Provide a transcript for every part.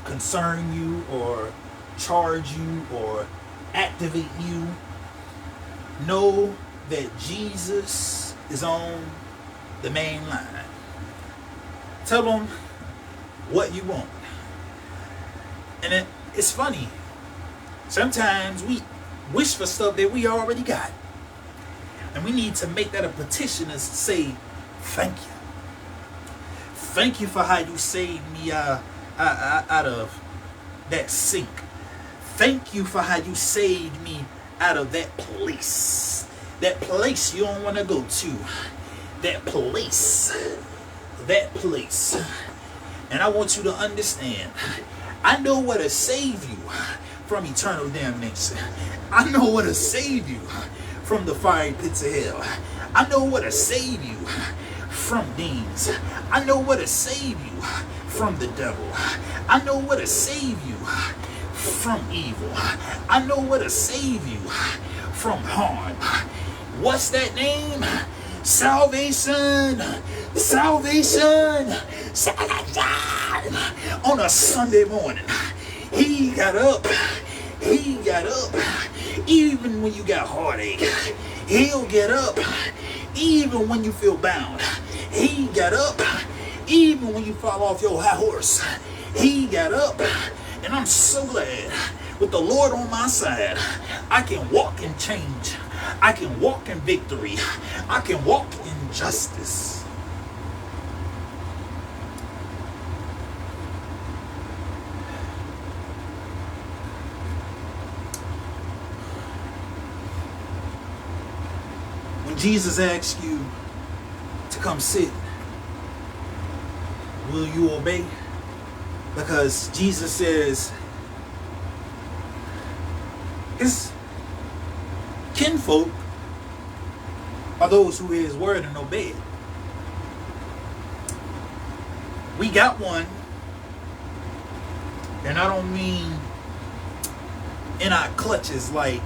concern you or charge you or activate you. Know that Jesus is on the main line. Tell him what you want. And it's funny. Sometimes we wish for stuff that we already got. And we need to make that a petition and say, thank you. Thank you for how you saved me out of that sink. Thank you for how you saved me out of that place. That place you don't want to go to. That place. And I want you to understand, I know what to save you from eternal damnation. I know what to save you from the fiery pits of hell. I know what to save you from demons. I know what to save you from the devil. I know what to save you from evil. I know what to save you from harm. What's that name? Salvation. Salvation. Salvation. On a Sunday morning, he got up. Even when you got heartache, he'll get up. Even when you feel bound, he got up. Even when you fall off your high horse, he got up. And I'm so glad with the Lord on my side, I can walk in change. I can walk in victory. I can walk in justice. When Jesus asks you to come sit, will you obey? Because Jesus says his kinfolk are those who hear his word and obey it. We got one, and I don't mean in our clutches like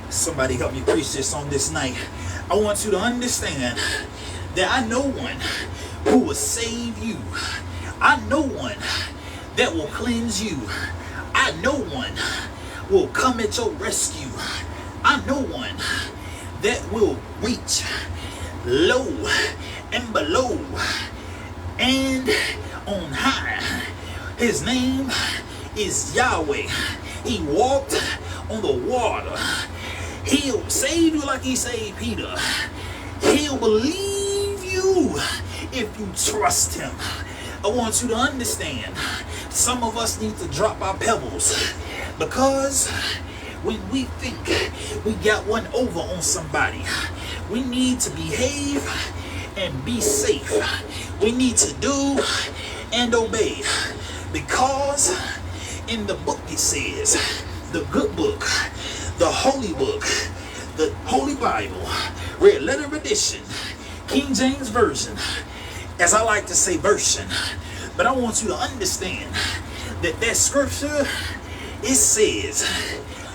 somebody help me preach this on this night. I want you to understand that I know one who will save you. I know one that will cleanse you. I know one will come at your rescue. I know one that will reach low and below and on high. His name is Yahweh. He walked on the water. He'll save you like he saved Peter. He'll believe you if you trust him. I want you to understand, some of us need to drop our pebbles, because when we think we got one over on somebody, we need to behave and be safe. We need to do and obey, because in the book it says, the good book, the holy book, the Holy Bible, Red Letter Edition, King James Version, as I like to say version, but I want you to understand that scripture, it says,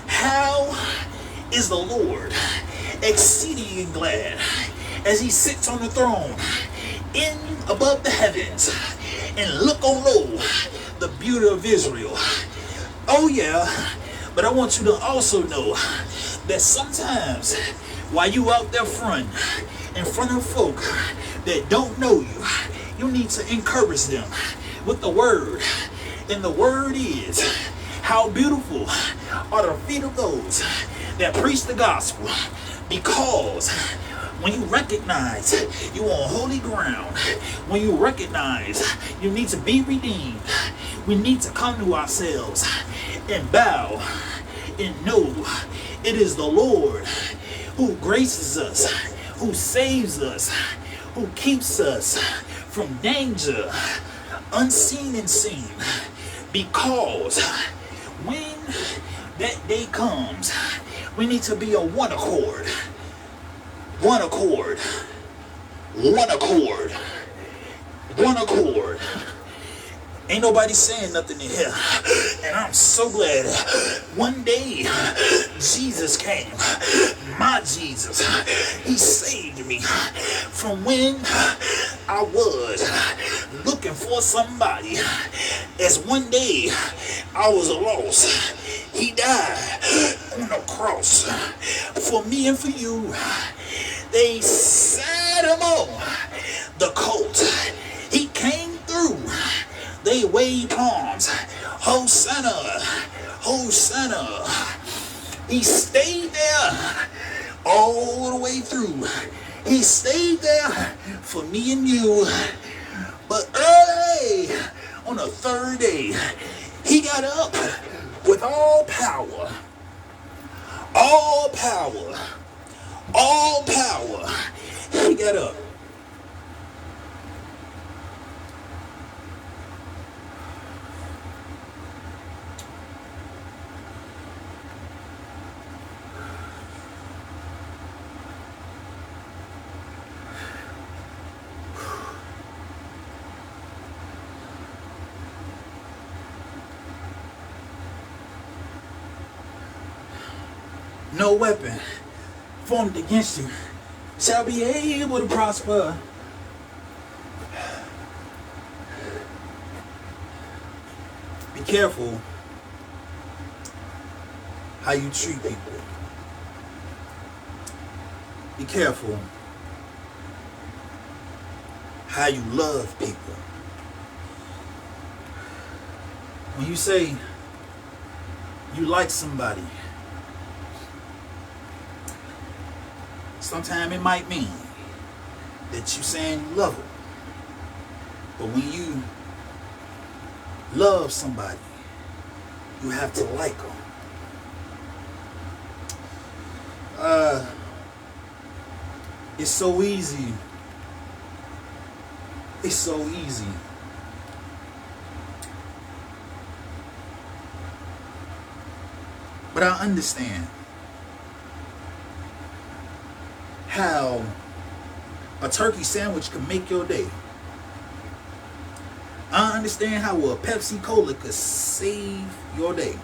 how is the Lord exceedingly glad as he sits on the throne in above the heavens and look on low the beauty of Israel. Oh yeah, but I want you to also know that sometimes while you out there in front of folk that don't know you, you need to encourage them with the word. And the word is, how beautiful are the feet of those that preach the gospel. Because when you recognize you on holy ground, when you recognize you need to be redeemed, we need to come to ourselves and bow and know it is the Lord who graces us, who saves us, who keeps us from danger, unseen and seen. Because when that day comes, we need to be on one accord. One accord. One accord. One accord. Ain't nobody saying nothing in here. And I'm so glad one day Jesus came. My Jesus. He saved me from when I was looking for somebody. As one day I was lost, he died on the cross for me and for you. They set him on the colt. He came through. They waved palms. Hosanna, Hosanna. He stayed there all the way through. He stayed there for me and you. But early on the third day, he got up with all power. All power. All power. He got up. No weapon formed against you shall be able to prosper. Be careful how you treat people. Be careful how you love people. When you say you like somebody, sometimes it might mean that you saying you love them. But when you love somebody, you have to like them. It's so easy. It's so easy. But I understand how a turkey sandwich can make your day. I understand how a Pepsi Cola could save your day.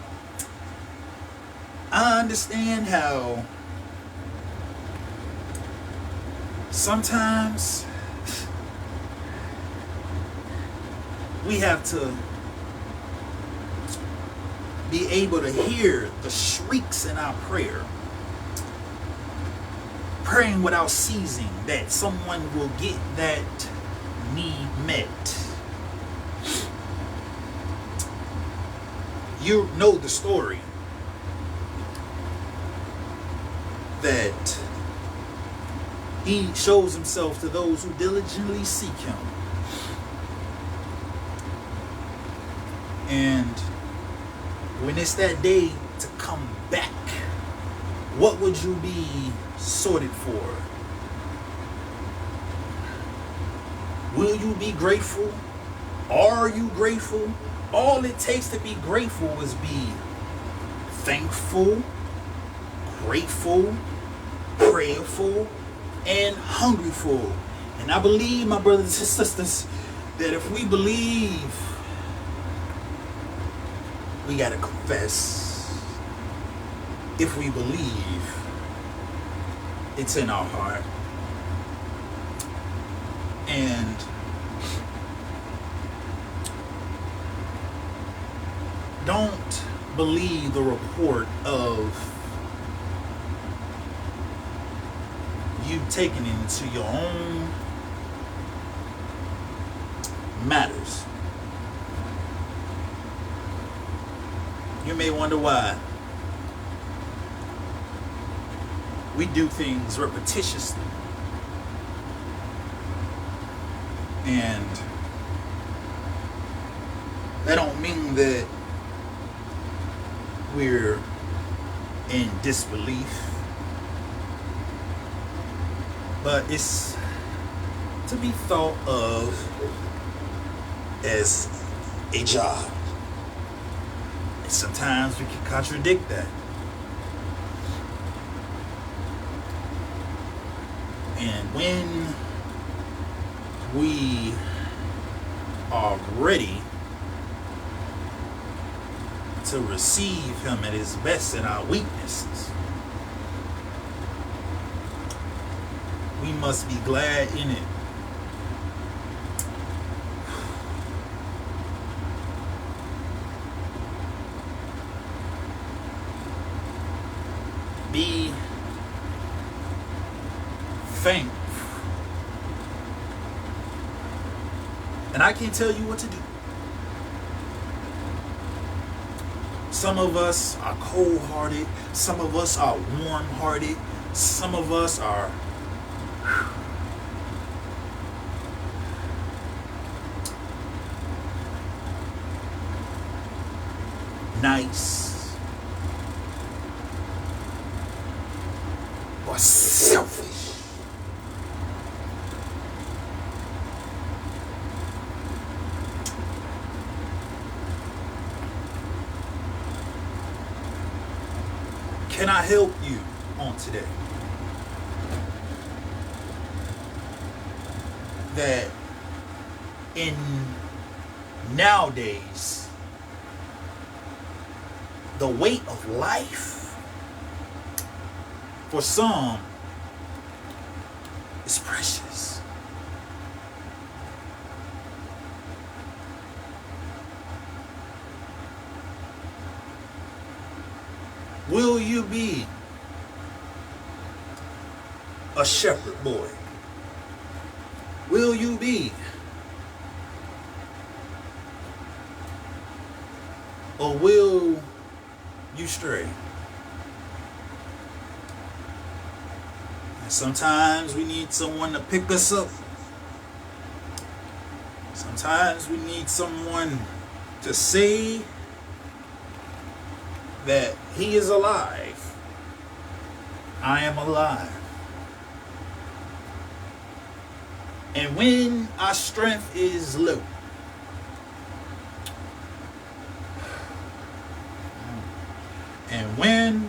I understand how sometimes we have to be able to hear the shrieks in our prayer. Praying without ceasing that someone will get that need met. You know the story that he shows himself to those who diligently seek him. And when it's that day to come back, what would you be sorted for? Will you be grateful? Are you grateful? All it takes to be grateful is be thankful, grateful, prayerful, and hungry for. And I believe, my brothers and sisters, that if we believe, we gotta confess. If we believe, it's in our heart. And don't believe the report of you taking it into your own matters. You may wonder why we do things repetitiously. And that don't mean that we're in disbelief, but it's to be thought of as a job. And sometimes we can contradict that. And when we are ready to receive him at his best in our weaknesses, we must be glad in it. And I can't tell you what to do. Some of us are cold-hearted. Some of us are warm-hearted. Some of us are nice or selfish. Can I help you on today? That in nowadays, the weight of life for some is precious. Will you be a shepherd boy? Will you be or will you stray? And sometimes we need someone to pick us up. Sometimes we need someone to say that he is alive. I am alive. And when our strength is low, and when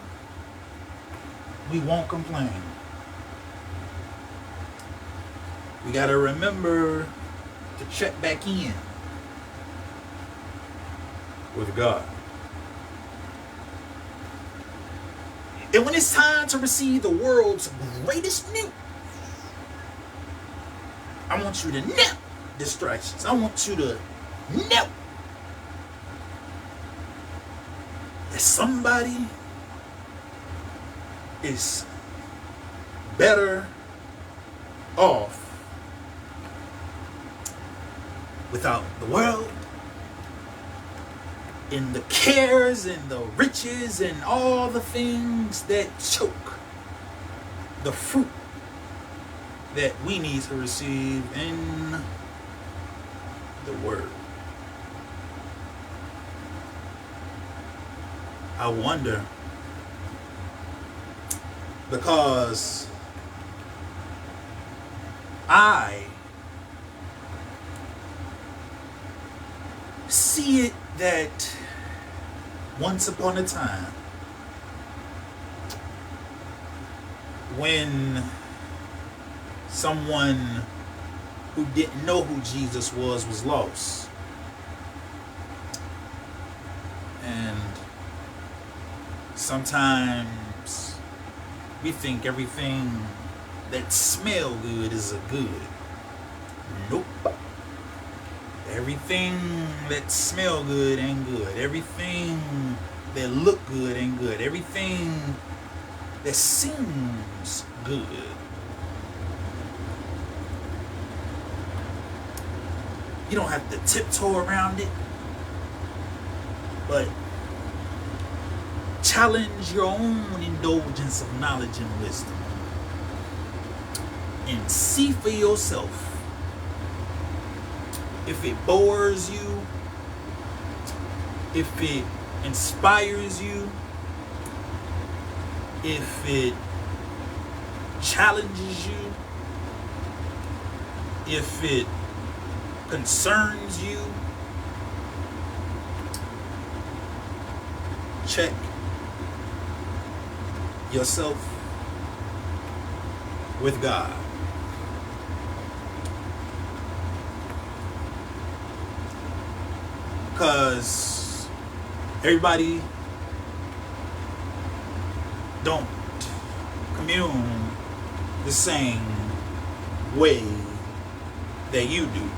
we won't complain, we got to remember to check back in with God. And when it's time to receive the world's greatest news, I want you to nip distractions. I want you to nip that somebody is better off without the world and the cares and the riches and all the things that choke the fruit that we need to receive in the Word. I wonder, because I see it that once upon a time, when someone who didn't know who Jesus was lost. And sometimes we think everything that smells good is a good. Nope. Everything that smells good ain't good. Everything that look good ain't good. Everything that seems good you don't have to tiptoe around it, but challenge your own indulgence of knowledge and wisdom and see for yourself if it bores you, if it inspires you, if it challenges you, if it concerns you. Check yourself with God. Because everybody don't commune the same way that you do.